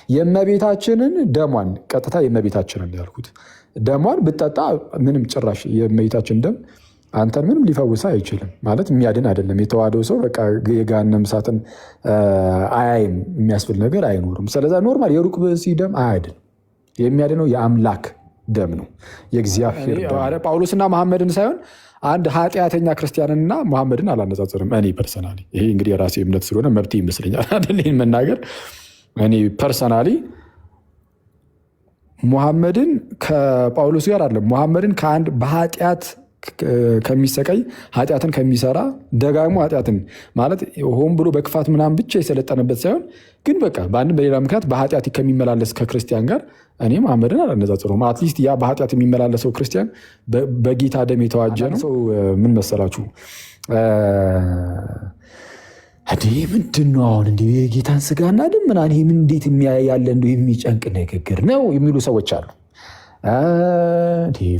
የእመቤታችንን ደሟን ቀጥታ የእመቤታችንን ያልኩት ደሟን ብጠጣ ምንም ጭራሽ የእመቤታችን ደም አንተን ምንም ሊፈውስ አይችልም። ማለት የሚያድን አይደለም። የተዋህደው ሰው በቃ የገሃነመ እሳትን አያይም የሚያስብል ነገር አይኖርም። ስለዛ ኖርማል የሩቅ ብእሲ ደም አያድን። የሚያድነው የአምላክ ደም ነው፣ የእግዚአብሔር ደም። ጳውሎስና መሐመድን ሳይሆን አንድ ኃጢአተኛ ክርስቲያንና መሐመድን አላነጻጽርም። እኔ ፐርሰናሊ ይሄ እንግዲህ የራሴ እምነት ስለሆነ መብት ይመስለኛል አይደል መናገር። እኔ ፐርሰናሊ ሙሐመድን ከጳውሎስ ጋር አይደለም፣ ሙሐመድን ከአንድ በኃጢአት ከሚሰቃይ ኃጢአትን ከሚሰራ ደጋግሞ ኃጢአትን ማለት ሆን ብሎ በክፋት ምናምን ብቻ የሰለጠነበት ሳይሆን ግን በቃ በአንድም በሌላ ምክንያት በኃጢአት ከሚመላለስ ከክርስቲያን ጋር እኔ መሐመድን አላነጻጽረውም። አትሊስት ያ በኃጢአት የሚመላለሰው ክርስቲያን በጌታ ደም የተዋጀ ነው። ሰው ምን መሰላችሁ ምንድን ነው አሁን እንዲህ የጌታን ስጋና ደም ምናምን ይሄ ምን እንዴት ያለ እንዲሁ የሚጨንቅ ንግግር ነው የሚሉ ሰዎች አሉ።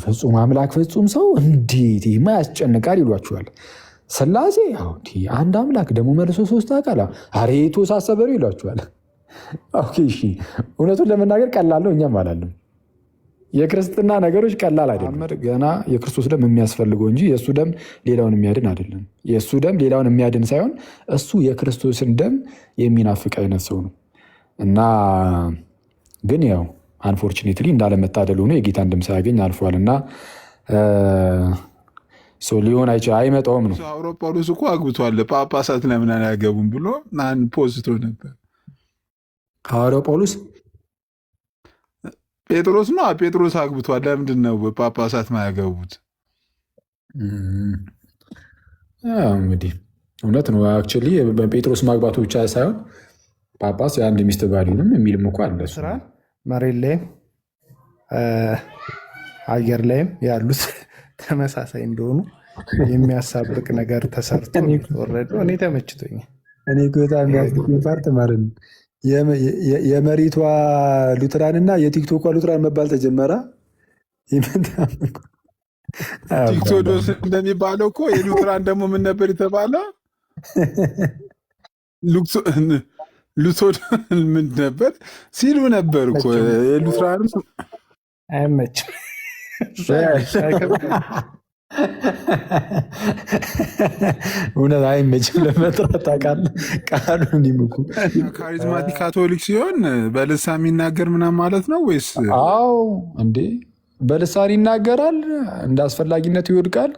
ፍጹም አምላክ ፍጹም ሰው እንዴት ይህማ ያስጨንቃል ይሏችኋል። ሥላሴ አንድ አምላክ ደግሞ መልሶ ሶስት አካል ኧረ የተወሳሰበ ነው ይሏችኋል። እሺ እውነቱን ለመናገር ቀላል ነው፣ እኛም አላለም። የክርስትና ነገሮች ቀላል አይደለም። ገና የክርስቶስ ደም የሚያስፈልገው እንጂ የእሱ ደም ሌላውን የሚያድን አይደለም። የእሱ ደም ሌላውን የሚያድን ሳይሆን እሱ የክርስቶስን ደም የሚናፍቅ አይነት ሰው ነው እና ግን ያው አንፎርቹኔትሊ እንዳለመታደል ሆኖ የጌታን ደም ሳያገኝ አልፏል እና ሊሆን አይመጣውም ነው። ጳውሎስ እኮ አግብቷል፣ ጳጳሳት ለምን አያገቡም ብሎ ፖስቶ ነበር። ሐዋርያው ጳውሎስ ጴጥሮስ ነው። ጴጥሮስ አግብቷል፣ ለምንድን ነው ጳጳሳት ማያገቡት? እንግዲህ እውነት ነው። አክቹዋሊ በጴጥሮስ ማግባቱ ብቻ ሳይሆን ጳጳስ የአንድ ሚስት ባልሆንም የሚልም እኮ አለ። መሬት ላይም አየር ላይም ያሉት ተመሳሳይ እንደሆኑ የሚያሳብቅ ነገር ተሰርቶ ወረዶ እኔ ተመችቶኛል። እኔ በጣም የሚያስገኝ ፓርት ማለት ነው የመሬቷ ሉትራን እና የቲክቶኳ ሉትራን መባል ተጀመረ። ቲክቶዶስ እንደሚባለው እኮ የሉትራን ደግሞ ምን ነበር የተባለው? ሉቶድ ምን ነበር ሲሉ ነበር እኮ የሉትራን አይመችም። እውነት አይመችም ለመጥራት ታውቃለህ። ቃሉን ይምኩ ካሪዝማቲክ ካቶሊክ ሲሆን በልሳን የሚናገር ምናምን ማለት ነው ወይስ? አዎ እንዴ በልሳን ይናገራል፣ እንደ አስፈላጊነቱ ይወድቃል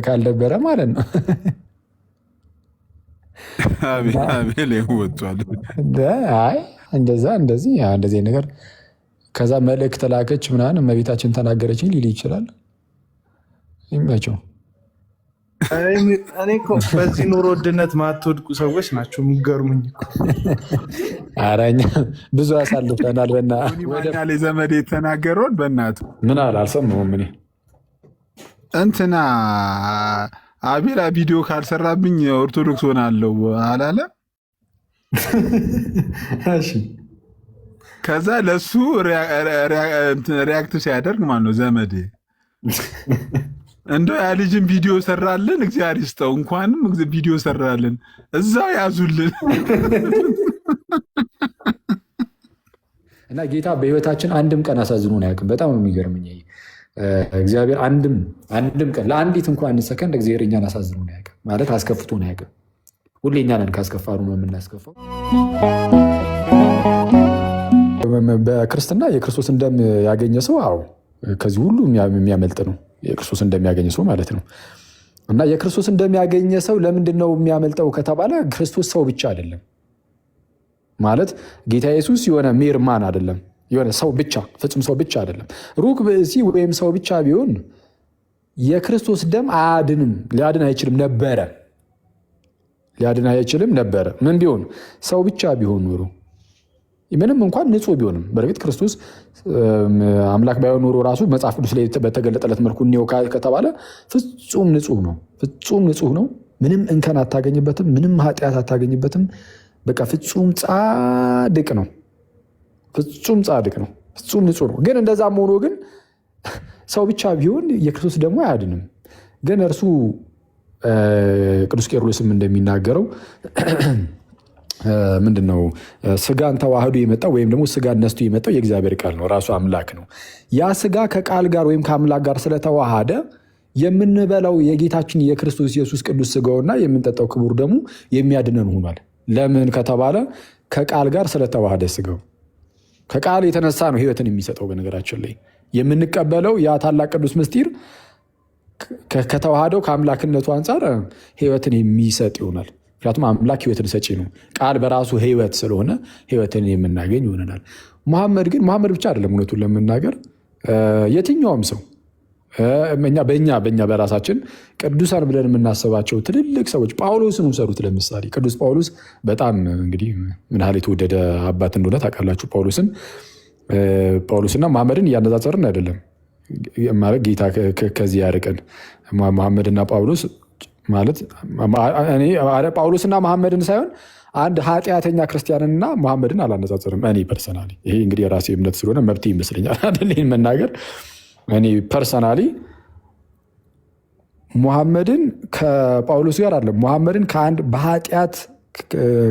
ካልነበረ ማለት ነው። አቤል ወጥቷል። አይ እንደዚህ ነገር ከዛ መልእክት ላከች ምናምን እመቤታችን ተናገረችኝ ሊል ይችላል። ይመቸው። እኔ እኮ በዚህ ኑሮ ውድነት ማትወድቁ ሰዎች ናቸው የሚገርሙኝ። ኧረ እኛ ብዙ አሳልፈናል። ወደ ዘመድ የተናገረውን በእናቱ ምን አለ አልሰማሁም። እኔ እንትና አቤላ ቪዲዮ ካልሰራብኝ ኦርቶዶክስ ሆናለሁ አላለ? እሺ ከዛ ለሱ ሪያክት ሲያደርግ ማለት ነው ዘመዴ እንደው ያ ልጅን ቪዲዮ ሰራልን፣ እግዚአብሔር ይስጠው። እንኳንም ቪዲዮ ሰራልን፣ እዛው ያዙልን። እና ጌታ በህይወታችን አንድም ቀን አሳዝኖን አያውቅም። በጣም ነው የሚገርመኝ። እግዚአብሔር አንድም ቀን ለአንዲት እንኳን ሰከንድ እግዚአብሔር እኛን አሳዝኖን አያውቅም፣ ማለት አስከፍቶን አያውቅም። ሁሌ እኛ ነን ካስከፋኑ ነው የምናስከፋው። በክርስትና የክርስቶስን ደም ያገኘ ሰው አዎ ከዚህ ሁሉ የሚያመልጥ ነው። የክርስቶስ እንደሚያገኝ ሰው ማለት ነው። እና የክርስቶስ እንደሚያገኘ ሰው ለምንድን ነው የሚያመልጠው ከተባለ ክርስቶስ ሰው ብቻ አይደለም ማለት ጌታ ኢየሱስ የሆነ ሜር ማን አይደለም፣ የሆነ ሰው ብቻ ፍጹም ሰው ብቻ አይደለም። ሩቅ ብእሲ ወይም ሰው ብቻ ቢሆን የክርስቶስ ደም አያድንም፣ ሊያድን አይችልም ነበረ። ምን ቢሆን ሰው ብቻ ቢሆን ኖሮ ምንም እንኳን ንጹህ ቢሆንም በእርግጥ ክርስቶስ አምላክ ባይሆን ኖሮ ራሱ መጽሐፍ ቅዱስ ላይ በተገለጠለት መልኩ እኔው ከተባለ ፍጹም ንጹህ ነው። ምንም እንከን አታገኝበትም፣ ምንም ኃጢአት አታገኝበትም። በቃ ፍጹም ጻድቅ ነው። ፍጹም ንጹህ ነው። ግን እንደዛም ሆኖ ግን ሰው ብቻ ቢሆን የክርስቶስ ደግሞ አያድንም። ግን እርሱ ቅዱስ ቄርሎስም እንደሚናገረው ምንድነው ስጋን ተዋህዶ የመጣው ወይም ደግሞ ስጋን ነስቶ የመጣው የእግዚአብሔር ቃል ነው፣ ራሱ አምላክ ነው። ያ ስጋ ከቃል ጋር ወይም ከአምላክ ጋር ስለተዋሃደ የምንበላው የጌታችን የክርስቶስ ኢየሱስ ቅዱስ ስጋውና የምንጠጣው ክቡር ደሙ የሚያድነን ሆኗል። ለምን ከተባለ ከቃል ጋር ስለተዋሃደ ስጋው ከቃል የተነሳ ነው ህይወትን የሚሰጠው። በነገራችን ላይ የምንቀበለው ያ ታላቅ ቅዱስ ምስጢር ከተዋሃደው ከአምላክነቱ አንጻር ህይወትን የሚሰጥ ይሆናል። ምክንያቱም አምላክ ህይወትን ሰጪ ነው። ቃል በራሱ ህይወት ስለሆነ ህይወትን የምናገኝ ይሆነናል። መሐመድ ብቻ አይደለም፣ እውነቱን ለመናገር የትኛውም ሰው በእኛ በራሳችን ቅዱሳን ብለን የምናስባቸው ትልልቅ ሰዎች ጳውሎስን ውሰዱት። ለምሳሌ ቅዱስ ጳውሎስ በጣም እንግዲህ ምን ያህል የተወደደ አባት እንደሆነ ታውቃላችሁ። ጳውሎስና መሐመድን እያነጻጸርን አይደለም ማለት ጌታ ከዚህ ያርቀን። መሐመድና ጳውሎስ ማለት ጳውሎስና መሐመድን ሳይሆን አንድ ኃጢአተኛ ክርስቲያንና መሐመድን አላነጻጽርም። እኔ ፐርሰናሊ ይሄ እንግዲህ የራሴ እምነት ስለሆነ መብት ይመስለኛል አይደል መናገር። እኔ ፐርሰናሊ ሙሐመድን ከጳውሎስ ጋር አለ መሐመድን ከአንድ በኃጢአት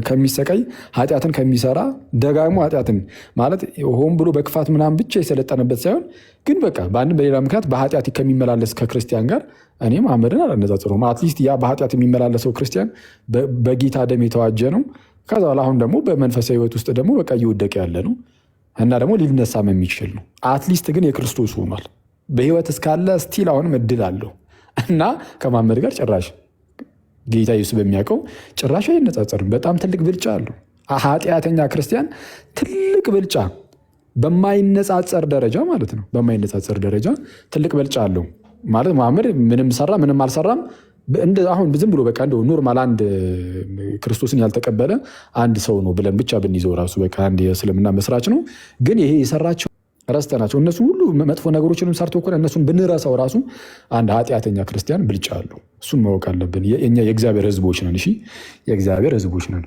ከሚሰቃይ ኃጢአትን ከሚሰራ ደጋግሞ ኃጢአትን ማለት ሆን ብሎ በክፋት ምናምን ብቻ የሰለጠነበት ሳይሆን ግን በቃ በአንድም በሌላ ምክንያት በኃጢአት ከሚመላለስ ከክርስቲያን ጋር እኔ መሐመድን አላነጻጽረውም። አትሊስት ያ በኃጢአት የሚመላለሰው ክርስቲያን በጌታ ደም የተዋጀ ነው። ከዛ በኋላ አሁን ደግሞ በመንፈሳዊ ህይወት ውስጥ ደግሞ በቃ እየወደቀ ያለ ነው እና ደግሞ ሊነሳም የሚችል ነው። አትሊስት ግን የክርስቶስ ሆኗል። በህይወት እስካለ ስቲል አሁንም እድል አለው እና ከመሐመድ ጋር ጭራሽ ጌታ ኢየሱስ በሚያውቀው ጭራሽ አይነጻጸርም። በጣም ትልቅ ብልጫ አለው። ኃጢአተኛ ክርስቲያን ትልቅ ብልጫ በማይነጻጸር ደረጃ ማለት ነው። በማይነጻጸር ደረጃ ትልቅ ብልጫ አለው ማለት መሐመድ ምንም ሰራ ምንም አልሰራም አሁን ዝም ብሎ በቃ እንደው ኖርማል አንድ ክርስቶስን ያልተቀበለ አንድ ሰው ነው ብለን ብቻ ብንይዘው ራሱ በቃ አንድ የእስልምና መስራች ነው። ግን ይሄ የሰራቸው ረስተናቸው እነሱ ሁሉ መጥፎ ነገሮችንም ሰርቶ እኮ እነሱን ብንረሳው ራሱ አንድ ኃጢአተኛ ክርስቲያን ብልጫ አለው። እሱን ማወቅ አለብን። እኛ የእግዚአብሔር ህዝቦች ነን። እሺ የእግዚአብሔር ህዝቦች ነን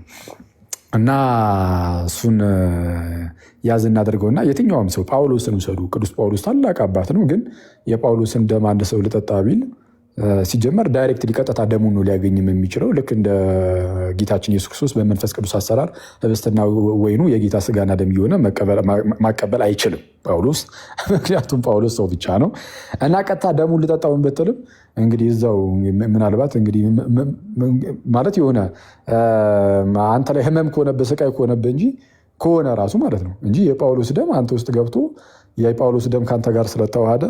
እና እሱን ያዝ እናደርገውና የትኛውም ሰው ጳውሎስን ውሰዱ። ቅዱስ ጳውሎስ ታላቅ አባት ነው። ግን የጳውሎስን ደም አንድ ሰው ልጠጣ ቢል ሲጀመር ዳይሬክት ሊቀጥታ ደሙን ነው ሊያገኝም የሚችለው። ልክ እንደ ጌታችን ኢየሱስ ክርስቶስ በመንፈስ ቅዱስ አሰራር ህብስትና ወይኑ የጌታ ስጋና ደም የሆነ ማቀበል አይችልም ጳውሎስ። ምክንያቱም ጳውሎስ ሰው ብቻ ነው እና ቀጥታ ደሙን ልጠጣውን ብትልም እንግዲህ እዛው ምናልባት እንግዲህ ማለት የሆነ አንተ ላይ ህመም ከሆነብህ ስቃይ ከሆነብህ እንጂ ከሆነ ራሱ ማለት ነው እንጂ የጳውሎስ ደም አንተ ውስጥ ገብቶ የጳውሎስ ደም ከአንተ ጋር ስለተዋሃደ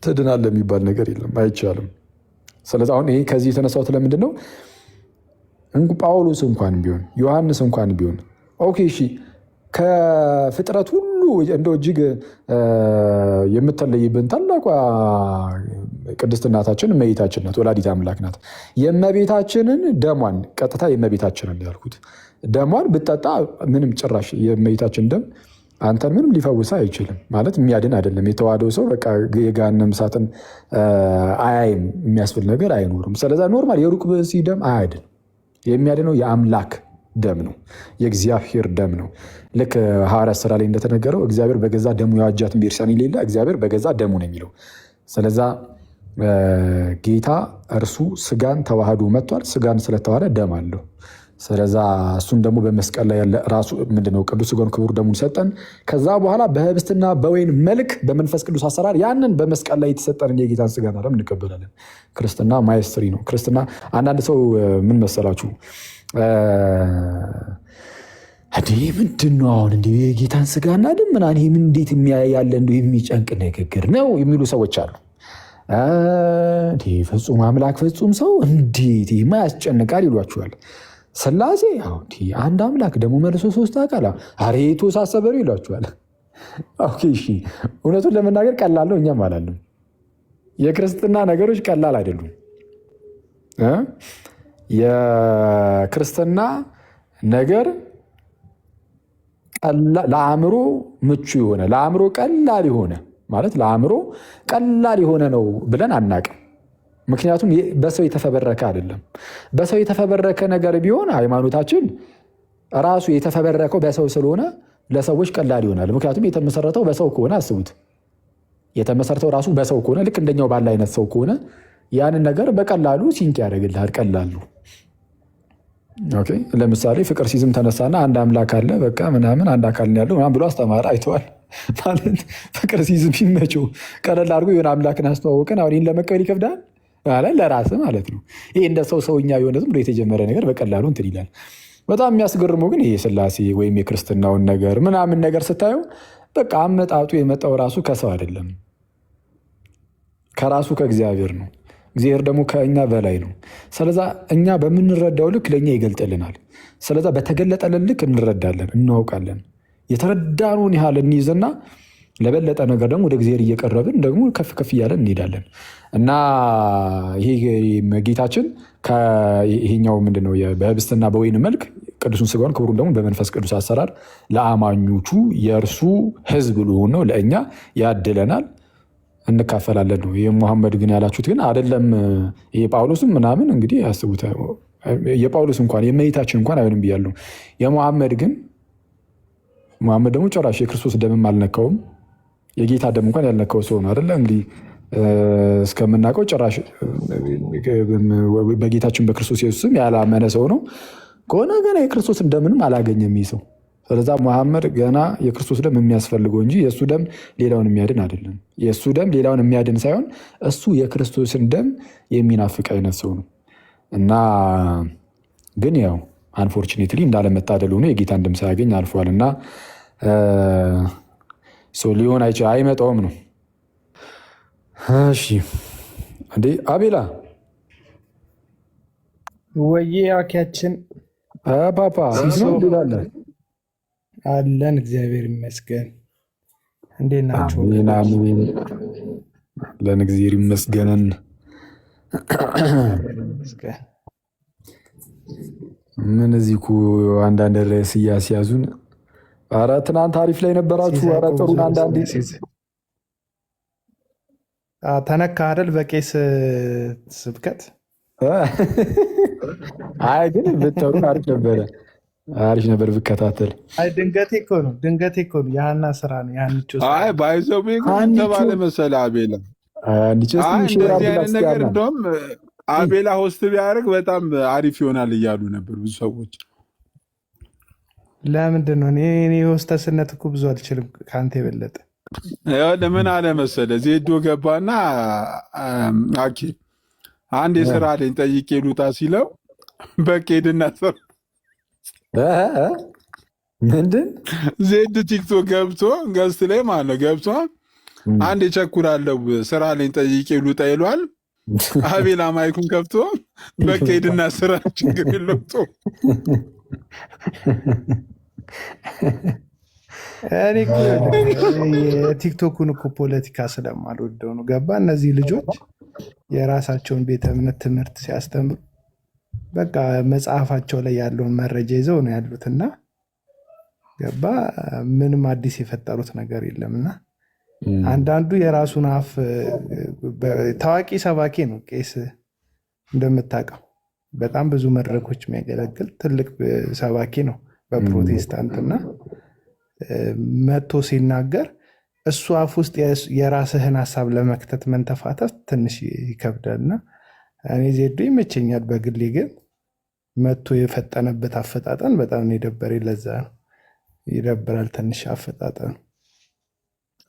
ትድናለህ የሚባል ነገር የለም፣ አይቻልም። ስለዚህ አሁን ይሄ ከዚህ የተነሳሁት ለምንድን ነው? ጳውሎስ እንኳን ቢሆን ዮሐንስ እንኳን ቢሆን ኦኬ እሺ ከፍጥረት ሁሉ እንደው እጅግ የምትለይብን ታላቋ ቅድስት እናታችን እመቤታችን ናት፣ ወላዲተ አምላክ ናት። የእመቤታችንን ደሟን ቀጥታ የእመቤታችንን ያልኩት ደሟን ብትጠጣ ምንም ጭራሽ የእመቤታችን ደም አንተን ምንም ሊፈውስ አይችልም። ማለት የሚያድን አይደለም። የተዋህደው ሰው በቃ የገሃነመ እሳትን አያይም፣ የሚያስብል ነገር አይኖርም። ስለዛ ኖርማል የሩቅ ብእሲ ደም አያድን። የሚያድነው የአምላክ ደም ነው፣ የእግዚአብሔር ደም ነው። ልክ ሐዋርያት ሥራ ላይ እንደተነገረው እግዚአብሔር በገዛ ደሙ የዋጃትን ቤርሳን የሌለ እግዚአብሔር በገዛ ደሙ ነው የሚለው። ስለዛ ጌታ እርሱ ስጋን ተዋህዶ መጥቷል። ስጋን ስለተዋህደ ደም አለው። ስለዛ እሱን ደግሞ በመስቀል ላይ ያለ ራሱ ምንድነው ቅዱስ ስጋውን ክቡር ደሙን ሰጠን። ከዛ በኋላ በህብስትና በወይን መልክ በመንፈስ ቅዱስ አሰራር ያንን በመስቀል ላይ የተሰጠንን የጌታን ስጋና ደም እንቀበላለን። ክርስትና ማይስትሪ ነው። ክርስትና አንዳንድ ሰው ምን መሰላችሁ ምንድን ነው አሁን እንዲ የጌታን ስጋና ደም ምናምን ይሄ እንዴት ያለ እንዲ የሚጨንቅ ንግግር ነው የሚሉ ሰዎች አሉ። ፍጹም አምላክ ፍጹም ሰው እንዴት ያስጨንቃል ይሏችኋል። ስላሴ አንድ አምላክ ደግሞ መልሶ ሶስት አካል አሬ የተወሳሰበ ነው ይሏችኋል። ኦኬ እሺ እውነቱን ለመናገር ቀላል ነው። እኛም አላለም የክርስትና ነገሮች ቀላል አይደሉም። የክርስትና ነገር ለአእምሮ ምቹ የሆነ ለአእምሮ ቀላል የሆነ ማለት ለአእምሮ ቀላል የሆነ ነው ብለን አናቅም። ምክንያቱም በሰው የተፈበረከ አይደለም። በሰው የተፈበረከ ነገር ቢሆን ሃይማኖታችን ራሱ የተፈበረከው በሰው ስለሆነ ለሰዎች ቀላል ይሆናል። ምክንያቱም የተመሰረተው በሰው ከሆነ አስቡት፣ የተመሰረተው ራሱ በሰው ከሆነ ልክ እንደኛው ባለ አይነት ሰው ከሆነ ያንን ነገር በቀላሉ ሲንክ ያደርግልሃል። ቀላሉ ኦኬ ለምሳሌ ፍቅር ሲዝም ተነሳና አንድ አምላክ አለ በቃ ምናምን አንድ አካል ነው ያለው ምናምን ብሎ አስተማረ። አይተዋል ማለት ፍቅር ሲዝም ቢመቸው ቀለል አድርጎ የሆነ አምላክን አስተዋወቀን። አሁን ይህን ለመቀበል ይከብዳል ለራስ ማለት ነው። ይሄ እንደ ሰውኛ የሆነ ዝም ብሎ የተጀመረ ነገር በቀላሉ እንትን ይላል። በጣም የሚያስገርመው ግን ይሄ ስላሴ ወይም የክርስትናውን ነገር ምናምን ነገር ስታየው በቃ አመጣጡ የመጣው ራሱ ከሰው አይደለም፣ ከራሱ ከእግዚአብሔር ነው። እግዚአብሔር ደግሞ ከእኛ በላይ ነው። ስለዛ እኛ በምንረዳው ልክ ለእኛ ይገልጥልናል። ስለዛ በተገለጠልን ልክ እንረዳለን፣ እናውቃለን። የተረዳነውን ያህል እንይዝና ለበለጠ ነገር ደግሞ ወደ እግዚአብሔር እየቀረብን ደግሞ ከፍ ከፍ እያለን እንሄዳለን እና ይሄ ጌታችን ይሄኛው ምንድነው በህብስትና በወይን መልክ ቅዱሱን ስጋውን ክብሩን ደግሞ በመንፈስ ቅዱስ አሰራር ለአማኞቹ የእርሱ ህዝብ ለሆነው ለእኛ ያድለናል፣ እንካፈላለን ነው። የሙሐመድ ግን ያላችሁት ግን አይደለም። የጳውሎስም ምናምን እንግዲህ ያስቡት። የጳውሎስ እንኳን የእመቤታችን እንኳን አይሆንም ብያለሁ። የሙሐመድ ግን ሙሐመድ ደግሞ ጭራሽ የክርስቶስ ደምም አልነካውም። የጌታ ደም እንኳን ያልነካው ሰው ነው አይደለ? እንግዲህ እስከምናውቀው ጭራሽ በጌታችን በክርስቶስ ኢየሱስም ያላመነ ሰው ነው ከሆነ ገና የክርስቶስን ደምንም አላገኘም ይህ ሰው። ስለዛ ሙሐመድ ገና የክርስቶስ ደም የሚያስፈልገው እንጂ የእሱ ደም ሌላውን የሚያድን አይደለም። የእሱ ደም ሌላውን የሚያድን ሳይሆን እሱ የክርስቶስን ደም የሚናፍቅ አይነት ሰው ነው እና ግን ያው አንፎርቹኔትሊ እንዳለመታደል ሆኖ የጌታን ደም ሳያገኝ አልፏል እና ሊሆን አይመጣውም ነው። እሺ እንዴ አቤላ ወዬ አኪያችን ፓፓ ነው እንላለን አለን። እግዚአብሔር ይመስገን። እንዴት ናችሁ? ለን እግዚአብሔር ይመስገንን። ምን እዚህ እኮ አንዳንድ ርዕስ እያስያዙን፣ ኧረ ትናንት አሪፍ ላይ ነበራችሁ። ኧረ ጥሩን አንዳንዴ ተነካ አይደል በቄስ ስብከት። አይ ግን ብትጠሩን አሪፍ ነበረ፣ አሪፍ ነበር ብከታተል። አይ ድንገቴ እኮ ነው የሀና ስራ ነው። አይ ባይዘው ተባለ መሰለህ አቤላ እንደዚህ አይነት ነገር እንደውም አቤላ ሆስት ቢያደርግ በጣም አሪፍ ይሆናል እያሉ ነበር ብዙ ሰዎች። ለምንድን ነው እኔ ሆስተስነት እኮ ብዙ አልችልም ከአንተ የበለጠ። ምን አለ መሰለህ ዜዶ ገባና አኬ አንድ የስራ አለኝ ጠይቄ ልውጣ ሲለው በቃ ሄድና ምንድን ዜድ ቲክቶክ ገብቶ ገስት ላይ ማለት ነው ገብቶ አንድ የቸኩላለሁ ስራ አለኝ ጠይቄ ልውጣ ይሏል። አቤላ ማይኩን ከፍቶ በቃ ሄድና ስራ ችግር የለውም። የቲክቶኩን እኮ ፖለቲካ ስለማልወደው ነው። ገባ እነዚህ ልጆች የራሳቸውን ቤተ እምነት ትምህርት ሲያስተምሩ በቃ መጽሐፋቸው ላይ ያለውን መረጃ ይዘው ነው ያሉትና ገባ ምንም አዲስ የፈጠሩት ነገር የለምና አንዳንዱ የራሱን አፍ ታዋቂ ሰባኪ ነው ቄስ እንደምታውቀው በጣም ብዙ መድረኮች የሚያገለግል ትልቅ ሰባኪ ነው በፕሮቴስታንትና መጥቶ ሲናገር እሱ አፍ ውስጥ የራስህን ሀሳብ ለመክተት መንተፋተፍ ትንሽ ይከብዳልና እኔ ዜዶ ይመቸኛል በግሌ ግን መጥቶ የፈጠነበት አፈጣጠን በጣም ነው የደበረኝ። ለዛ ነው ይደብራል ትንሽ አፈጣጠኑ።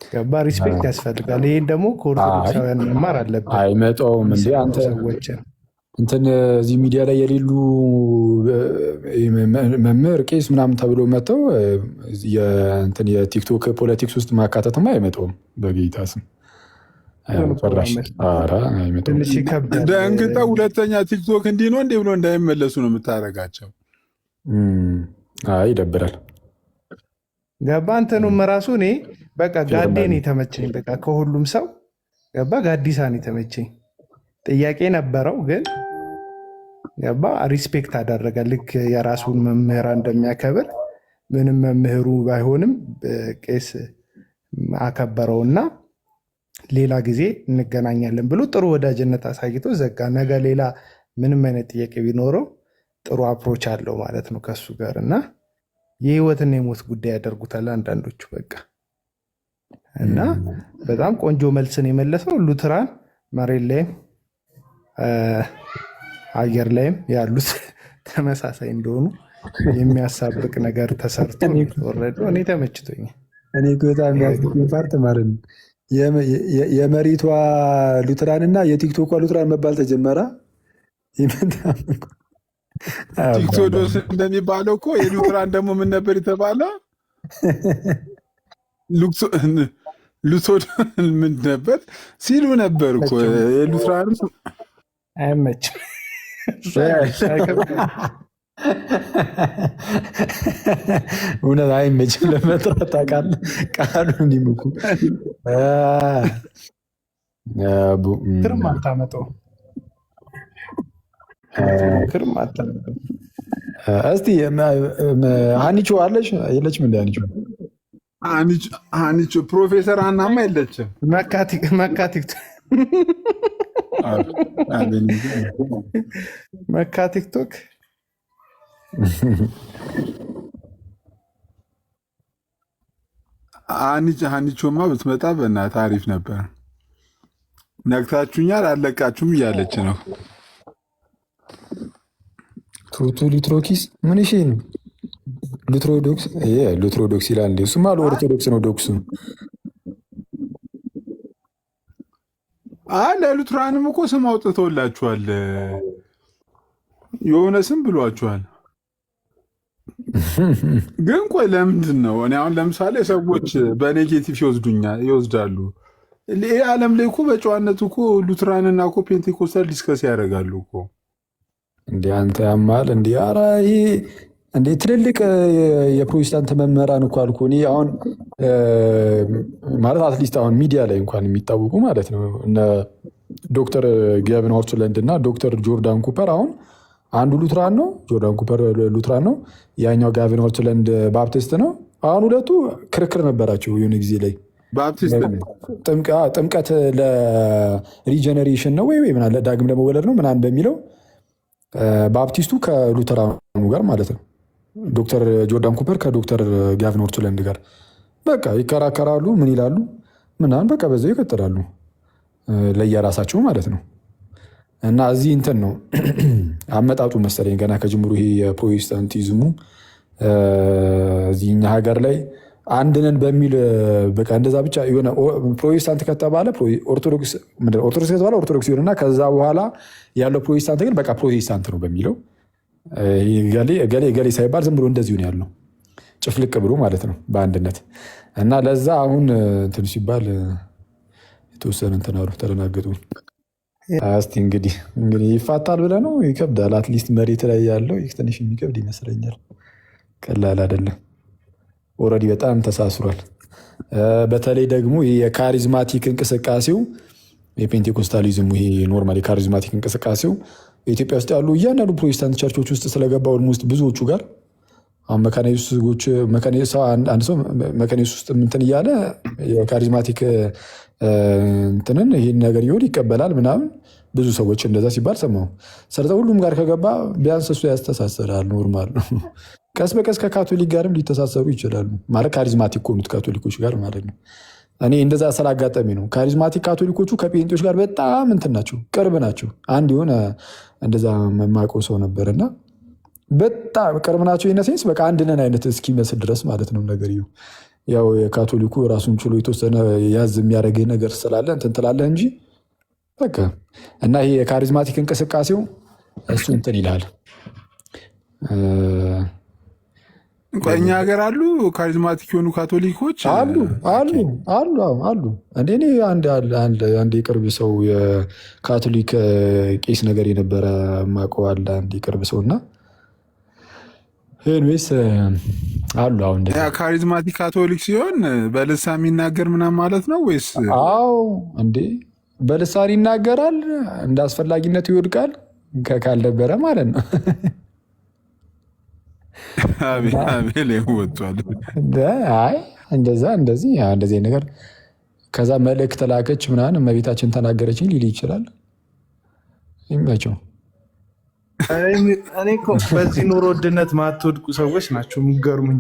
ገባ ሪስፔክት ያስፈልጋል። ይህን ደግሞ ከኦርቶዶክሳውያን መማር አለብን። አይመጣውም እንዴ አንተ ሰዎችን እንትን እዚህ ሚዲያ ላይ የሌሉ መምህር ቄስ ምናምን ተብሎ መጥተው የቲክቶክ ፖለቲክስ ውስጥ ማካተትማ አይመጣውም። በጌታ ስም ትንሽ ይከብዳል። ደንግጠው ሁለተኛ ቲክቶክ እንዲህ ነው እንዴ ብሎ እንዳይመለሱ ነው የምታደርጋቸው። ይደብራል። ገባ እንትኑም ራሱ እኔ በቃ ጋዴን የተመቸኝ በቃ ከሁሉም ሰው ገባ ጋዲሳን የተመቸኝ ጥያቄ ነበረው ግን ገባ ሪስፔክት አደረገ። ልክ የራሱን መምህራ እንደሚያከብር ምንም መምህሩ ባይሆንም ቄስ አከበረውና ሌላ ጊዜ እንገናኛለን ብሎ ጥሩ ወዳጅነት አሳይቶ ዘጋ። ነገ ሌላ ምንም አይነት ጥያቄ ቢኖረው ጥሩ አፕሮች አለው ማለት ነው ከሱ ጋር እና የህይወትና የሞት ጉዳይ ያደርጉታል አንዳንዶቹ በቃ እና በጣም ቆንጆ መልስን የመለሰው ሉትራን መሬት ላይም አየር ላይም ያሉት ተመሳሳይ እንደሆኑ የሚያሳብቅ ነገር ተሰርቶ ወረደ። እኔ ተመችቶኛል። እኔ በጣም የሚያስገኝ ፓርት ማለት ነው የመሬቷ ሉትራን እና የቲክቶኳ ሉትራን መባል ተጀመረ። ቲክቶዶስ እንደሚባለው እኮ የሉትራን ደግሞ ምን ነበር የተባለው? ሉቶድ ምን ነበር ሲሉ ነበር እኮ የሉትራን አይመችም። እውነት አይመችም ለመጥራት ታውቃለህ። ቃሉን ይምኩ ክርም አታመጣው ክርም አታመጣው። እስቲ ሀኒቾ አለች የለችም? እንደ ሀኒቾ ፕሮፌሰር አናማ የለችም። መካ ቲክቶክ ሀኒቾማ ብትመጣ በእናትህ አሪፍ ነበር። ነግታችሁኛል አለቃችሁም እያለች ነው። ቱቱ ሊትሮኪስ ምን ሽ ነው? ሉትሮዶክስ ሉትሮዶክስ ይላል። እሱማ ለኦርቶዶክስ ነው ዶክሱ። ለሉትራንም እኮ ስም አውጥተውላችኋል። የሆነ ስም ብሏችኋል። ግን ቆይ ለምንድን ነው? እኔ አሁን ለምሳሌ ሰዎች በኔጌቲቭ ይወስዳሉ። ይህ ዓለም ላይ እኮ በጨዋነት እኮ ሉትራንና እኮ ፔንቴኮስታል ዲስከስ ያደርጋሉ እኮ። እንዲ አንተ ያማል እንዲ ኧረ ይሄ እንዴ ትልልቅ የፕሮቴስታንት መምህራን እኮ አልኩ። እኔ አሁን ማለት አትሊስት አሁን ሚዲያ ላይ እንኳን የሚታወቁ ማለት ነው እነ ዶክተር ጌቨን ሆርትላንድ እና ዶክተር ጆርዳን ኩፐር። አሁን አንዱ ሉትራን ነው፣ ጆርዳን ኩፐር ሉትራን ነው፣ ያኛው ጋቨን ሆርትላንድ ባፕቲስት ነው። አሁን ሁለቱ ክርክር ነበራቸው የሆነ ጊዜ ላይ ጥምቀት ለሪጀነሬሽን ነው ወይ ምናምን ዳግም ለመወለድ ነው ምናምን በሚለው ባፕቲስቱ ከሉተራኑ ጋር ማለት ነው ዶክተር ጆርዳን ኩፐር ከዶክተር ጋቨን ሆርትላንድ ጋር በቃ ይከራከራሉ። ምን ይላሉ ምናምን በቃ በዛው ይቀጥላሉ ለየራሳቸው ማለት ነው። እና እዚህ እንትን ነው አመጣጡ መሰለኝ ገና ከጅምሩ ይሄ የፕሮቴስታንቲዝሙ እዚህ እኛ ሀገር ላይ አንድነን በሚል በቃ እንደዛ ብቻ የሆነ ፕሮቴስታንት ከተባለ ኦርቶዶክስ ከተባለ ኦርቶዶክስ ይሆንና ከዛ በኋላ ያለው ፕሮቴስታንት ግን በቃ ፕሮቴስታንት ነው በሚለው ገሌ ሳይባል ዝም ብሎ እንደዚሁ ነው ያለው ጭፍልቅ ብሎ ማለት ነው በአንድነት። እና ለዛ አሁን እንትን ሲባል የተወሰነ እንትን አሉ ተደናገጡ። እስቲ እንግዲህ ይፋታል ብለህ ነው? ይከብዳል። አትሊስት መሬት ላይ ያለው ትንሽ የሚከብድ ይመስለኛል። ቀላል አይደለም። ኦልሬዲ በጣም ተሳስሯል። በተለይ ደግሞ የካሪዝማቲክ እንቅስቃሴው የፔንቴኮስታሊዝሙ ይሄ ኖርማል የካሪዝማቲክ እንቅስቃሴው ኢትዮጵያ ውስጥ ያሉ እያንዳንዱ ፕሮቴስታንት ቸርቾች ውስጥ ስለገባ ኦልሞስት ብዙዎቹ ጋር አሁን መካነ ኢየሱስ አንድ ሰው መካነ ኢየሱስ ውስጥ እንትን እያለ የካሪዝማቲክ እንትንን ይህን ነገር ይሆን ይቀበላል ምናምን ብዙ ሰዎች እንደዛ ሲባል ሰማሁ። ሰርተ ሁሉም ጋር ከገባ ቢያንስ እሱ ያስተሳሰራል። ኖርማል ነው። ቀስ በቀስ ከካቶሊክ ጋርም ሊተሳሰሩ ይችላሉ። ማለት ካሪዝማቲክ ከሆኑት ካቶሊኮች ጋር ማለት ነው። እኔ እንደዛ ስላጋጠሚ ነው። ካሪዝማቲክ ካቶሊኮቹ ከጴንጤዎች ጋር በጣም እንትን ናቸው፣ ቅርብ ናቸው። አንድ የሆነ እንደዛ የማውቀው ሰው ነበር እና በጣም ቅርብ ናቸው። ኢነሴንስ በቃ አንድ ነን አይነት እስኪመስል ድረስ ማለት ነው ነገር ያው የካቶሊኩ ራሱን ችሎ የተወሰነ ያዝ የሚያደርግህ ነገር ስላለ እንትን ትላለህ እንጂ በቃ እና ይሄ የካሪዝማቲክ እንቅስቃሴው እሱ እንትን ይላል። እኛ ሀገር አሉ ካሪዝማቲክ የሆኑ ካቶሊኮች አሉ። እኔ አንድ የቅርብ ሰው የካቶሊክ ቄስ ነገር የነበረ የማውቀው አለ አንድ የቅርብ ሰው እና ወይስ አሉ አሁን ካሪዝማቲክ ካቶሊክ ሲሆን በልሳን የሚናገር ምናምን ማለት ነው ወይስ? አዎ እንዴ በልሳን ይናገራል፣ እንደ አስፈላጊነቱ ይወድቃል ካልነበረ ማለት ነው። አቤል ወጥቷል። አይ እንደዚህ ነገር ከዛ መልእክት ላከች ምናምን እመቤታችን ተናገረችኝ ሊል ይችላል። ይመቸው። እኔ እኮ በዚህ ኑሮ ውድነት ማትወድቁ ሰዎች ናቸው የሚገርሙኝ።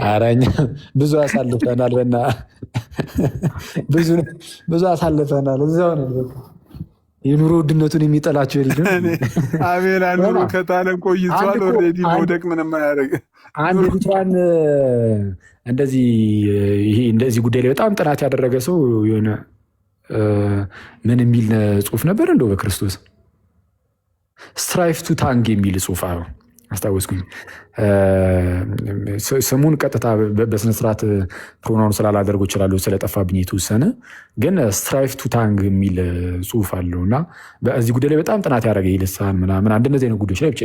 ኧረ እኛ ብዙ አሳልፈናል፣ ብዙ አሳልፈናል። እዛው ነው የኑሮ ውድነቱን የሚጠላቸው ልጅ አቤላ ኑሮ ከጣለን ቆይቷል። ኦልሬዲ መውደቅ ምንም አያደርግ። አንድ ልጇን እንደዚህ ጉዳይ ላይ በጣም ጥናት ያደረገ ሰው የሆነ ምን የሚል ጽሁፍ ነበር እንደው በክርስቶስ ስትራይፍ ቱ ታንግ የሚል ጽሁፍ አስታወስኩኝ። ስሙን ቀጥታ በስነስርዓት ፕሮናውን ስላላደርጎ ይችላሉ ስለጠፋብኝ የተወሰነ ግን ስትራይፍ ቱ ታንግ የሚል ጽሁፍ አለው እና በዚህ ጉዳይ ላይ በጣም ጥናት ያደረገ ይልሳን ምናምን አንድ እነዚህ አይነት ጉዳዮች ላይ ብቻ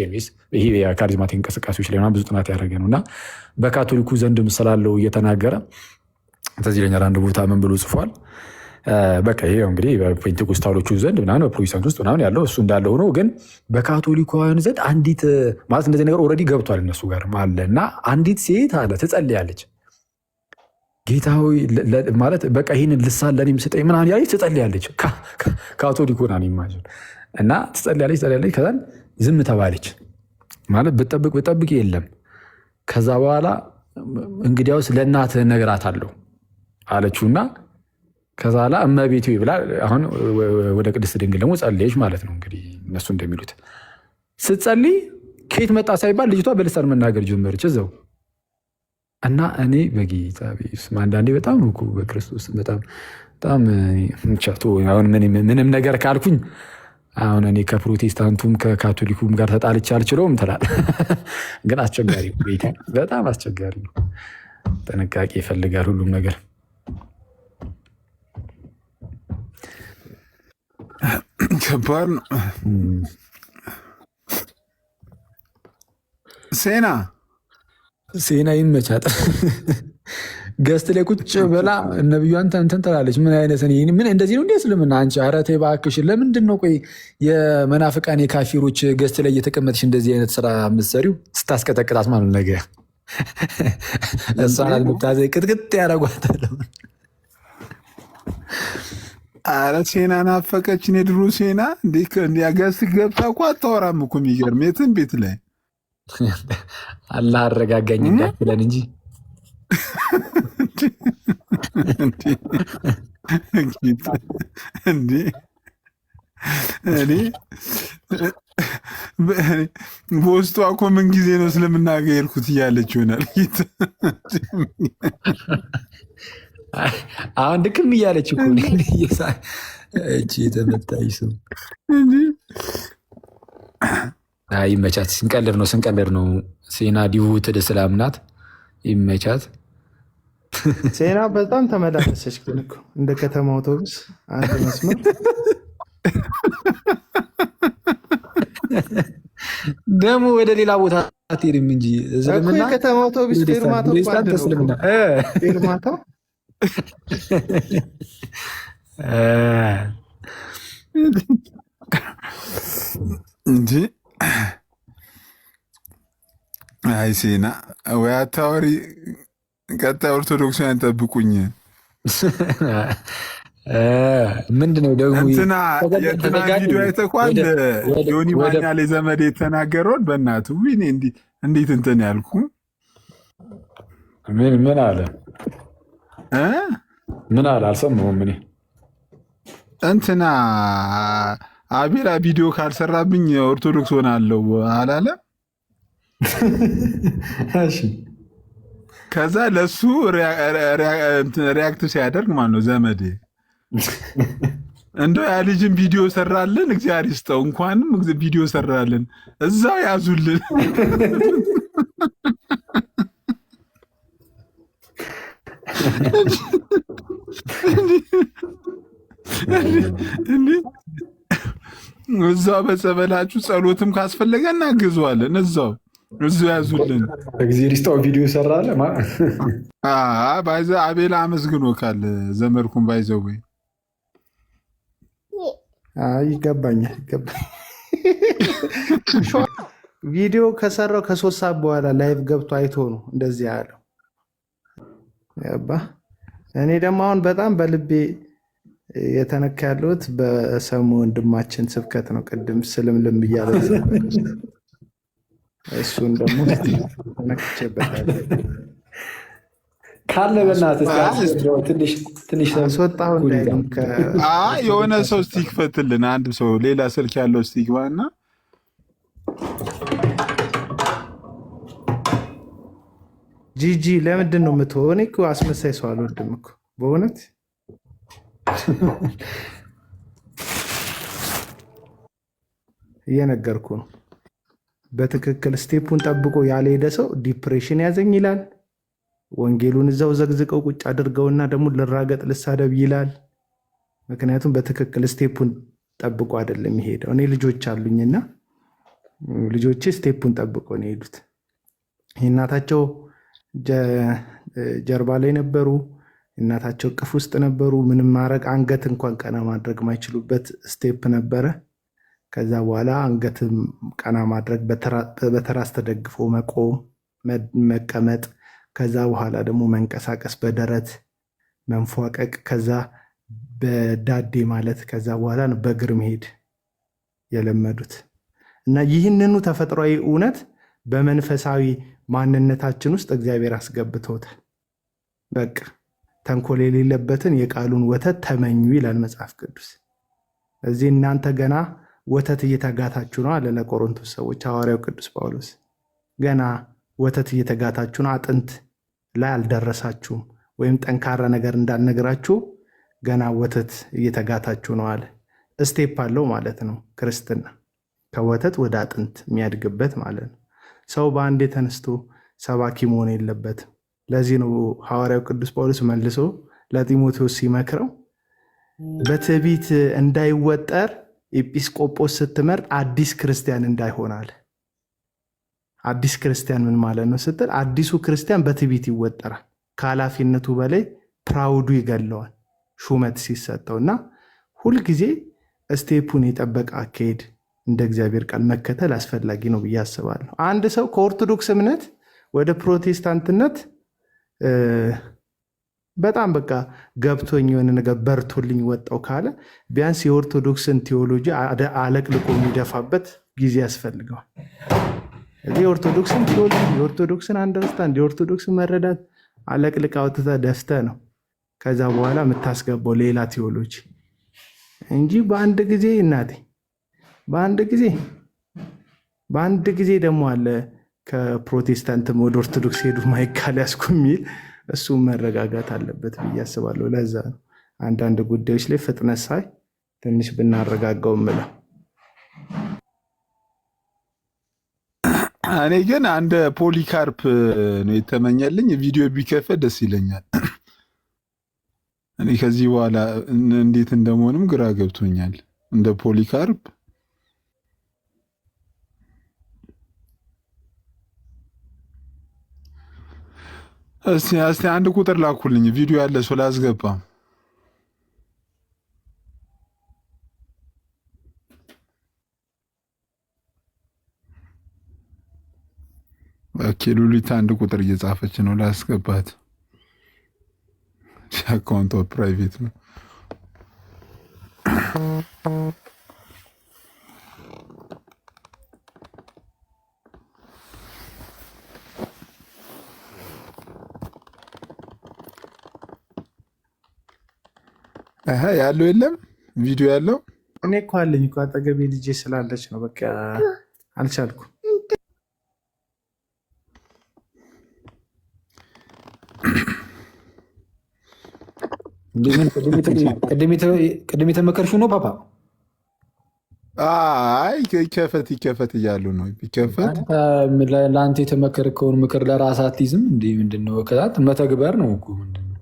ይሄ የካሪዝማቲክ እንቅስቃሴዎች ላይ ብዙ ጥናት ያደረገ ነው እና በካቶሊኩ ዘንድም ስላለው እየተናገረ ተዚህ ይለኛል። አንድ ቦታ ምን ብሎ ጽፏል? በቃ ይሄ እንግዲህ በፔንቴኮስታሎቹ ዘንድ ምናምን በፕሮቴስታንት ውስጥ ምናምን ያለው እሱ እንዳለ ሆኖ ግን በካቶሊካውያን ዘንድ አንዲት ማለት እንደዚህ ነገር ኦልሬዲ ገብቷል እነሱ ጋር አለ እና አንዲት ሴት አለ ትጸልያለች። ጌታ ሆይ ማለት በቃ ይህንን ልሳን ለእኔም ስጠኝ ምናምን ያለች ትጸልያለች። ካቶሊክ ሆና ኢማጂን እና ትጸልያለች። ከዛን ዝም ተባለች ማለት ብጠብቅ የለም። ከዛ በኋላ እንግዲያውስ ለእናትህ እነግራታለሁ አለችውና ከዛ ላ እመቤቴ ብላ አሁን ወደ ቅድስት ድንግል ደግሞ ጸለየች ማለት ነው። እንግዲህ እነሱ እንደሚሉት ስትጸልይ ከየት መጣ ሳይባል ልጅቷ በልሳን መናገር ጀመረች እዛው እና እኔ በጌታ አንዳንዴ በጣም እኮ በክርስቶስ በጣም ቻቶ አሁን ምንም ነገር ካልኩኝ አሁን እኔ ከፕሮቴስታንቱም ከካቶሊኩም ጋር ተጣልቼ አልችለውም ትላለህ። ግን አስቸጋሪ በጣም አስቸጋሪ ነው። ጥንቃቄ ይፈልጋል ሁሉም ነገር። ከባድ ነው። ሴና ይመቻት። ገስት ላይ ቁጭ ብላ ነብዩ አንተ እንትን ትላለች። ምን አይነት ምን እንደዚህ ነው እንዴ እስልምና? አንቺ ኧረ ተይ እባክሽ። ለምንድን ነው ቆይ የመናፍቃን የካፊሮች ገስት ላይ እየተቀመጥሽ እንደዚህ አይነት ስራ የምትሰሪው? ስታስቀጠቅጣት ማለት ነገ እሷን አልምታዘ ቅጥቅጥ ያደርጓታል። አረ ሴና ናፈቀችን። የድሮ ሴና ገስት ገብታ እኮ አታወራም እኮ የሚገርም የትን ቤት ላይ አላህ አረጋጋኝ እንዳትለን እንጂ በውስጧ እኮ ምን ጊዜ ነው ስለምናገርኩት እያለች ይሆናል። አሁን ድክም እያለች እኮ የተመታኝ ሰው ይመቻት። ስንቀልድ ነው። ሴና ዲቮትድ እስላም ናት። ይመቻት። ሴና በጣም ተመላለሰች ግን እኮ እንደ ከተማ አውቶቡስ አንድ መስመር ደግሞ ወደ ሌላ ቦታ አትሄድም እንጂ የከተማ አውቶቡስ ፌርማታው እንጂ አይ ሴና ወይ አታወሪ። ቀጣይ ኦርቶዶክሳውያን ጠብቁኝ። ምንድነው ደግሞ የእንትና ቪዲዮ አይተኳል? ዮኒ ማኛ ላይ ዘመድ የተናገረውን በእናትህ እንዴት እንትን ያልኩ ምን አለ አልሰማሁም። እኔ እንትና አቤላ ቪዲዮ ካልሰራብኝ ኦርቶዶክስ ሆናለሁ አላለም? ከዛ ለሱ ሪያክት ሲያደርግ ማለት ነው ዘመዴ እንደው ያ ልጅን ቪዲዮ ሰራልን፣ እግዚአብሔር ይስጠው። እንኳንም ቪዲዮ ሰራልን፣ እዛው ያዙልን። እዛው በጸበላችሁ ጸሎትም ካስፈለገ እናግዘዋለን። እዛው ያዙልን። እግዚአብሔር ይስጠው። ቪዲዮ ሰራለ ባይዘ አቤላ አመስግኖ ካለ ዘመድኩን ባይዘው ወይ ይገባኛል። ቪዲዮ ከሰራው ከ3 ሰዓት በኋላ ላይቭ ገብቶ አይቶ ነው እንደዚህ ያለው። እኔ ደግሞ አሁን በጣም በልቤ የተነካ ያለሁት በሰሙ ወንድማችን ስብከት ነው። ቅድም ስልምልም እያለ እሱን ደግሞ ተነክቼበታለሁ። ካለ በእናትህ ትንሽ አስወጣሁ እንዳይሉም የሆነ ሰው እስቲ ክፈትልን። አንድ ሰው ሌላ ስልክ ያለው እስቲ ግባና ጂጂ ለምንድን ነው የምትሆን? እኔ እኮ አስመሳይ ሰው አልወድም እኮ በእውነት እየነገርኩ ነው። በትክክል ስቴፑን ጠብቆ ያልሄደ ሰው ዲፕሬሽን ያዘኝ ይላል። ወንጌሉን እዛው ዘግዝቀው ቁጭ አድርገውና ደግሞ ልራገጥ ልሳደብ ይላል። ምክንያቱም በትክክል ስቴፑን ጠብቆ አይደለም የሚሄደው። እኔ ልጆች አሉኝና ልጆቼ ስቴፑን ጠብቆ ነው የሄዱት። የእናታቸው ጀርባ ላይ ነበሩ፣ እናታቸው እቅፍ ውስጥ ነበሩ። ምንም ማድረግ አንገት እንኳን ቀና ማድረግ ማይችሉበት ስቴፕ ነበረ። ከዛ በኋላ አንገት ቀና ማድረግ፣ በተራስ ተደግፎ መቆም፣ መቀመጥ፣ ከዛ በኋላ ደግሞ መንቀሳቀስ፣ በደረት መንፏቀቅ፣ ከዛ በዳዴ ማለት፣ ከዛ በኋላ ነው በእግር መሄድ የለመዱት። እና ይህንኑ ተፈጥሯዊ እውነት በመንፈሳዊ ማንነታችን ውስጥ እግዚአብሔር አስገብቶታል። በቃ ተንኮል የሌለበትን የቃሉን ወተት ተመኙ ይላል መጽሐፍ ቅዱስ። እዚህ እናንተ ገና ወተት እየተጋታችሁ ነው አለ ለቆሮንቶስ ሰዎች ሐዋርያው ቅዱስ ጳውሎስ። ገና ወተት እየተጋታችሁ ነው፣ አጥንት ላይ አልደረሳችሁም። ወይም ጠንካራ ነገር እንዳልነግራችሁ ገና ወተት እየተጋታችሁ ነው አለ። ስቴፕ አለው ማለት ነው ክርስትና፣ ከወተት ወደ አጥንት የሚያድግበት ማለት ነው። ሰው በአንዴ ተነስቶ ሰባኪ መሆን የለበትም። ለዚህ ነው ሐዋርያው ቅዱስ ጳውሎስ መልሶ ለጢሞቴዎስ ሲመክረው በትዕቢት እንዳይወጠር ኤጲስቆጶስ ስትመርጥ አዲስ ክርስቲያን እንዳይሆን አለ። አዲስ ክርስቲያን ምን ማለት ነው ስትል፣ አዲሱ ክርስቲያን በትዕቢት ይወጠራል። ከኃላፊነቱ በላይ ፕራውዱ ይገለዋል ሹመት ሲሰጠው። እና ሁልጊዜ ስቴፑን የጠበቀ አካሄድ እንደ እግዚአብሔር ቃል መከተል አስፈላጊ ነው ብዬ አስባለሁ። አንድ ሰው ከኦርቶዶክስ እምነት ወደ ፕሮቴስታንትነት በጣም በቃ ገብቶኝ የሆነ ነገር በርቶልኝ ወጣው ካለ ቢያንስ የኦርቶዶክስን ቴዎሎጂ አለቅልቆ የሚደፋበት ጊዜ ያስፈልገዋል። የኦርቶዶክስን ቴዎሎጂ፣ የኦርቶዶክስን አንደርስታንድ፣ የኦርቶዶክስን መረዳት አለቅልቅ አውጥተህ ደፍተህ ነው ከዛ በኋላ የምታስገባው ሌላ ቴዎሎጂ እንጂ በአንድ ጊዜ እናቴ በአንድ ጊዜ ደግሞ አለ ከፕሮቴስታንት ወደ ኦርቶዶክስ ሄዱ ማይካል ያስኩ የሚል እሱ መረጋጋት አለበት ብዬ አስባለሁ። ለዛ ነው አንዳንድ ጉዳዮች ላይ ፍጥነት ሳይ ትንሽ ብናረጋጋው ምለው። እኔ ግን አንድ ፖሊካርፕ ነው የተመኘልኝ። ቪዲዮ ቢከፈት ደስ ይለኛል። እኔ ከዚህ በኋላ እንዴት እንደመሆንም ግራ ገብቶኛል። እንደ ፖሊካርፕ እስቲ አንድ ቁጥር ላኩልኝ። ቪዲዮ ያለ ሰው ላስገባ። ኦኬ፣ ሉሊት አንድ ቁጥር እየጻፈች ነው፣ ላስገባት። አካውንቷ ፕራይቬት ነው። ያለው የለም ቪዲዮ ያለው እኔ እኮ አለኝ እኮ አጠገቤ ልጄ ስላለች ነው። በቃ አልቻልኩም። ቅድም የተመከርሽው ነው ፓፓ? አይ ይከፈት እያሉ ነው። ይከፈት ለአንተ የተመከርከውን ምክር ለራስ አትይዝም እንዲ ምንድን ነው? መተግበር ነው እኮ ምንድን ነው?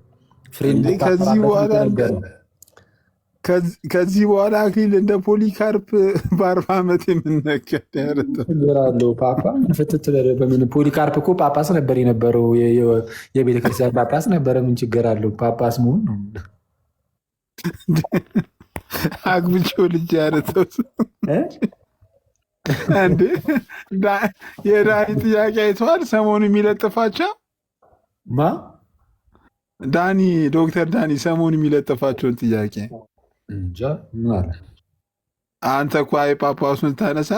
ከዚህ በኋላ አክሊል እንደ ፖሊካርፕ በ40 ዓመት የምነገድ ያረለው ፓፓ ፍትት በምን ፖሊካርፕ እኮ ጳጳስ ነበር የነበረው፣ የቤተክርስቲያን ጳጳስ ነበረ። ምን ችግር አለው? ጳጳስ መሆን ነው። አግብቼው ልጅ ያረተው እንዴ! የዳኒ ጥያቄ አይተዋል? ሰሞኑ የሚለጥፋቸው ዳኒ ዶክተር ዳኒ ሰሞኑ የሚለጥፋቸውን ጥያቄ እንጃ ምን አለ? አንተ እኮ አይ ጳጳሱን ታነሳ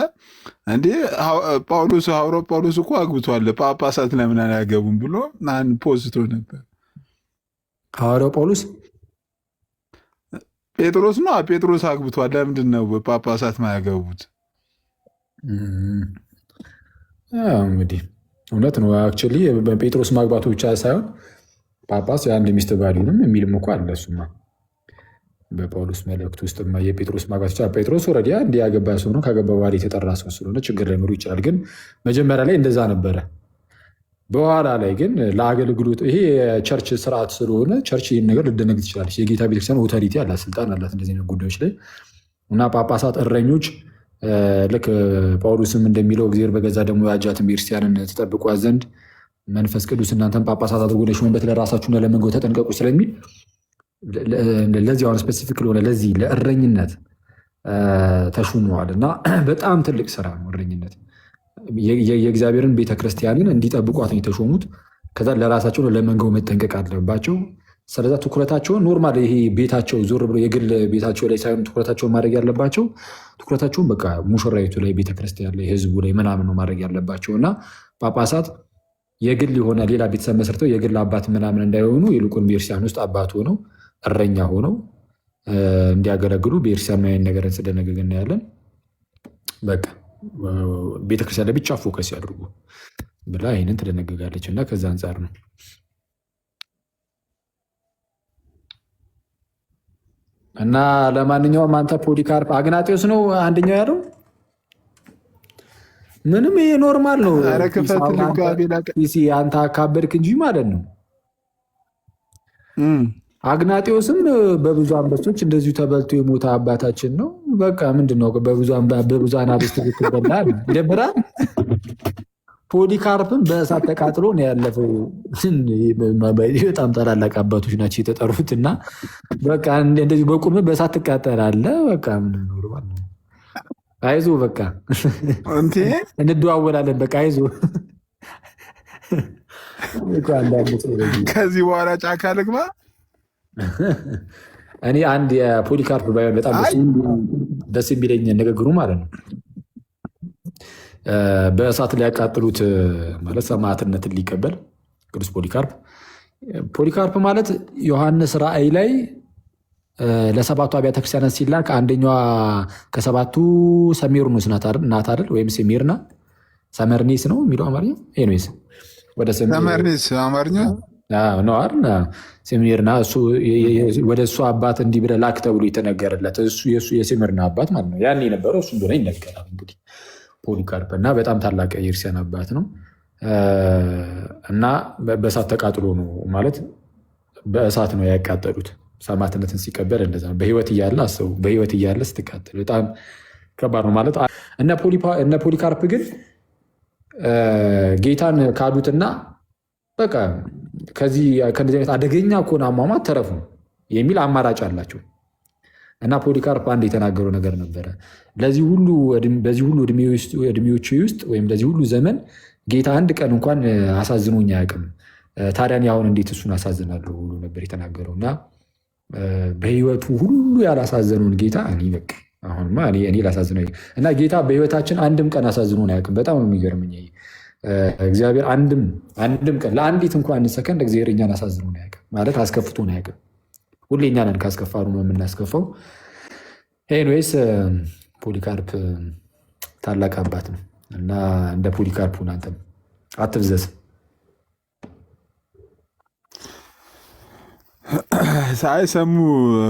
እንዴ? ጳውሎስ ሐዋርያው ጳውሎስ እኮ አግብቷል፣ ጳጳሳት ለምን አያገቡም ብሎ ፖስቶ ነበር። ሐዋርያው ጳውሎስ ጴጥሮስ ነው። ጴጥሮስ አግብቷል። ለምንድን ነው ጳጳሳት ማያገቡት? እንግዲህ እውነት ነው። አክቹዋሊ በጴጥሮስ ማግባቱ ብቻ ሳይሆን ጳጳስ የአንድ ሚስት ባሊንም የሚልም እኮ አለ። እሱማ በጳውሎስ መልእክት ውስጥ የጴጥሮስ ማግባት ብቻ ጴጥሮስ ወረዲያ እንዲህ ያገባ ሰው ነው። ካገባ በኋላ የተጠራ ሰው ስለሆነ ችግር ላይኖሩ ይችላል። ግን መጀመሪያ ላይ እንደዛ ነበረ። በኋላ ላይ ግን ለአገልግሎት ይሄ የቸርች ስርዓት ስለሆነ ቸርች ይህን ነገር ልደነግግ ትችላለች። የጌታ ቤተክርስቲያን ኦቶሪቲ አላት፣ ስልጣን አላት እንደዚህ አይነት ጉዳዮች ላይ እና ጳጳሳት እረኞች ልክ ጳውሎስም እንደሚለው እግዚአብሔር በገዛ ደግሞ የዋጃትን ቤተክርስቲያንን ትጠብቋት ዘንድ መንፈስ ቅዱስ እናንተን ጳጳሳት አድርጎ ለሾመበት ለራሳችሁና ለመንጋው ተጠንቀቁ ስለሚል ለዚህ አሁን ስፔሲፊክ ለሆነ ለዚህ ለእረኝነት ተሹመዋል እና በጣም ትልቅ ስራ ነው እረኝነት። የእግዚአብሔርን ቤተክርስቲያንን እንዲጠብቋት ነው የተሾሙት። ከዛ ለራሳቸው ለመንጋው መጠንቀቅ አለባቸው። ስለዛ ትኩረታቸውን ኖርማል ይሄ ቤታቸው ዞር ብሎ የግል ቤታቸው ላይ ሳይሆን ትኩረታቸውን ማድረግ ያለባቸው ትኩረታቸውን በቃ ሙሽራይቱ ላይ ቤተክርስቲያን ላይ ህዝቡ ላይ ምናምን ነው ማድረግ ያለባቸው እና ጳጳሳት የግል የሆነ ሌላ ቤተሰብ መስርተው የግል አባት ምናምን እንዳይሆኑ ይልቁን ቤተክርስቲያን ውስጥ አባት ሆነው እረኛ ሆነው እንዲያገለግሉ ቤተክርስቲያን ነገርን ስደነገግ እናያለን። በቃ ቤተክርስቲያን ላይ ብቻ ፎከስ ያድርጉ ብላ ይህንን ትደነግጋለች እና ከዛ አንጻር ነው። እና ለማንኛውም አንተ ፖሊካርፕ አግናጤዎስ ነው አንደኛው ያለው ምንም ይሄ ኖርማል ነው። አንተ አካበድክ እንጂ ማለት ነው። አግናጤዎስም በብዙ አንበሶች እንደዚሁ ተበልቶ የሞተ አባታችን ነው። በቃ ምንድነው በብዙ አናብስት ብትበላ ይደብራል። ፖሊካርፕም በእሳት ተቃጥሎ ነው ያለፈው። በጣም ታላላቅ አባቶች ናቸው የተጠሩት እና በቃ እንደዚህ በቁም በእሳት ትቃጠላለህ። በቃ ምን ኖርማል ነው። አይዞህ በቃ እንደዋወላለን። በቃ አይዞህ። ከዚህ በኋላ ጫካ ልግባ። እኔ አንድ የፖሊካርፕ ባይሆን በጣም ደስ የሚለኝ ንግግሩ ማለት ነው በእሳት ሊያቃጥሉት ማለት ሰማዕትነትን ሊቀበል ቅዱስ ፖሊካርፕ ማለት ዮሐንስ ራእይ ላይ ለሰባቱ አብያተ ክርስቲያናት ሲላክ አንደኛዋ ከሰባቱ ሰሜርኖስ ናት አይደል? ወይም ሴሜርና ሰመርኔስ ነው የሚለው አማርኛ ኤኒዌይስ ወደ ሰመርኔስ አማርኛ ነው አይደል? ሴሜርና ወደ እሱ አባት እንዲህ ብለህ ላክ ተብሎ የተነገረለት እሱ የሴሜርና አባት ማለት ነው። ያን የነበረው እሱ እንደሆነ ይነገራል። እንግዲህ ፖሊካርፕ እና በጣም ታላቅ የክርስቲያን አባት ነው እና በእሳት ተቃጥሎ ነው ማለት በእሳት ነው ያቃጠሉት። ሰማዕትነትን ሲቀበል እንደዛ ነው። በህይወት እያለ አስቡ፣ በህይወት እያለ ስትቃጠል በጣም ከባድ ነው ማለት። እነ ፖሊካርፕ ግን ጌታን ካዱትና በቃ ከእንደዚህ አይነት አደገኛ ከሆነ አሟሟት ተረፉ የሚል አማራጭ አላቸው እና ፖሊካርፕ አንድ የተናገረው ነገር ነበረ። በዚህ ሁሉ እድሜዎች ውስጥ ወይም ለዚህ ሁሉ ዘመን ጌታ አንድ ቀን እንኳን አሳዝኖኝ አያውቅም። ታዲያ አሁን እንዴት እሱን አሳዝናለሁ ብሎ ነበር የተናገረው እና በህይወቱ ሁሉ ያላሳዘኑን ጌታ እኔ በቃ አሁንማ እኔ ላሳዝነው እና ጌታ በህይወታችን አንድም ቀን አሳዝኖን አያውቅም። በጣም የሚገርመኝ እግዚአብሔር አንድም ቀን ለአንዲት እንኳን ሰከንድ እግዚአብሔር እኛን አሳዝኖን አያውቅም ማለት አስከፍቶን አያውቅም። ሁሌ እኛ ነን ካስከፋሩ ነው የምናስከፋው። ኤኒዌይስ ፖሊካርፕ ታላቅ አባት ነው እና እንደ ፖሊካርፕ አንተም አትብዘዝ። ሳይሰሙ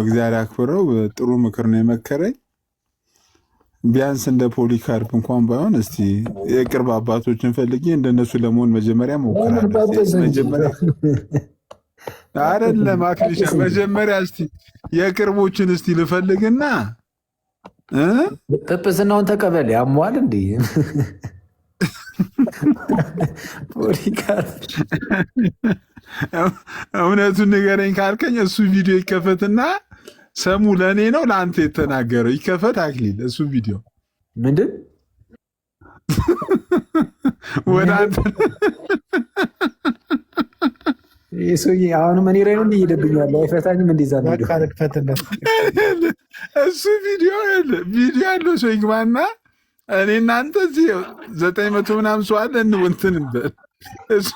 እግዚአብሔር አክብረው ጥሩ ምክር ነው የመከረኝ። ቢያንስ እንደ ፖሊካርፕ እንኳን ባይሆን እስቲ የቅርብ አባቶችን ፈልጌ እንደነሱ ለመሆን መጀመሪያ ሞክራለሁ። አይደለም አክሊሻ፣ መጀመሪያ እስቲ የቅርቦችን እስቲ ልፈልግና ጵጵስናውን ተቀበል። ያሟል እንዴ ፖሊካርፕ? እውነቱን ንገረኝ ካልከኝ እሱ ቪዲዮ ይከፈትና ሰሙ ለእኔ ነው ለአንተ የተናገረው ይከፈት። አክሊል እሱ ቪዲዮ ምንድን ወደ አንተ ሰውዬ አሁንም እኔ ላይ ነው እየሄደብኛል። አይፈታኝም። እንዲዛ እሱ ቪዲዮ ያለው ሰው ይግባና እኔ እናንተ እዚህ 900 ምናምን ሰው አለ እንትን እንበል እሱ